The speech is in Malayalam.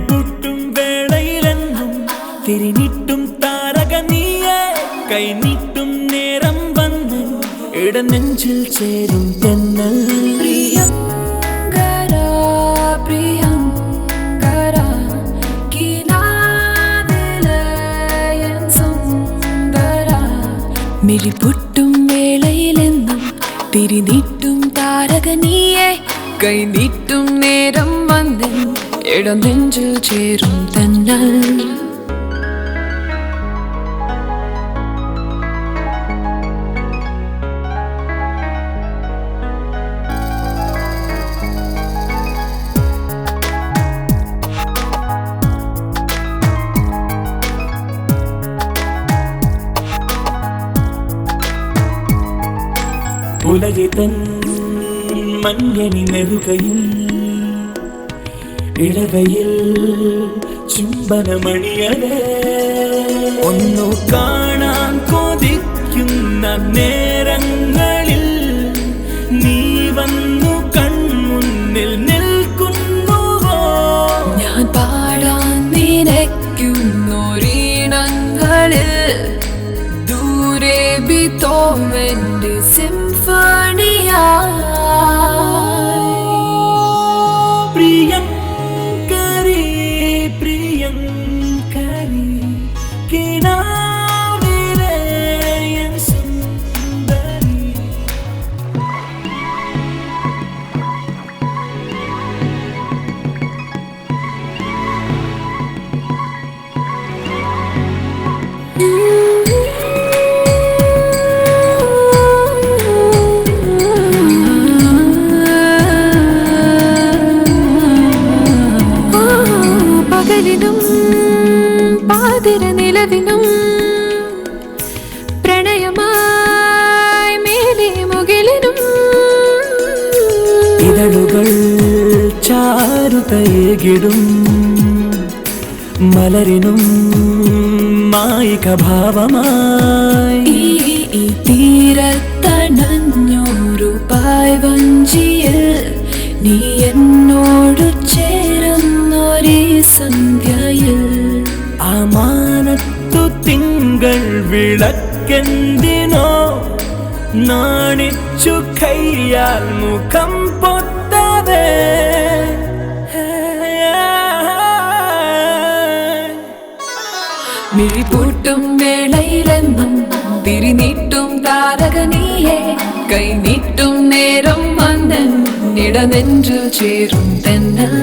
മിഴിപൂട്ടും വേളയിലെന്നും തിരിഞ്ഞിട്ടും താരക നീയെ കൈനീട്ടും നേരം വന്ന് ഇടനെഞ്ചിൽ ചേരും തെന്നൽ പ്രിയങ്കരാ പ്രിയങ്കരാ കിനാവിലെ എൻ സുന്ദരാ മിഴിപൂട്ടും വേളയിലെന്നും തിരിഞ്ഞിട്ടും താരക നീയെ കൈനീട്ടും നേരം വന്ന് ഇടനെഞ്ചിൽ ചേരും തെന്നൽ ഉലകിതൻ മഞ്ഞണി നെറുകയിൽ ഇളകയിൽ ചുംബനമണിയവേ ഒന്നു കാണാൻ കൊതിക്കുന്ന നേരങ്ങളിൽ നീ വന്നു കൺമുന്നിൽ നിൽക്കുന്നുവോ ഞാൻ പാടാൻ നിനയ്ക്കുന്നൊരീണങ്ങളിൽ ദൂരെ ബിതോവന്റെ സിംഫണിയാ പ്രിയങ്കരി പ്രിയങ്കരി കിനാവിലെ എൻ സുന്ദരി പകലിനും പാതിര നിലവിനും പ്രണയമായി മേലെ മുകിലിനും ഇതളുകൾ ചാരുതയേകിടും മലരിനും മായിക ഭാവമായി ഈ തീരത്തണഞ്ഞൊരു പായ്വഞ്ചിയിൽ നീ എന്നോട് ചേരുന്നൊരേ സന്ധ്യയിൽ ആ മാനത്തു തിങ്കൾ വിളക്കെന്തിനോ നാണിച്ചു കൈയാൽ മുഖം പൊത്താതെ മിഴിപൂട്ടും വേളയിലെന്നും തിരിനീട്ടും താരക നീയെ കൈനീട്ടും നേരം വന്ന് ഇടനെഞ്ചിൽ ചേരും തെന്നൽ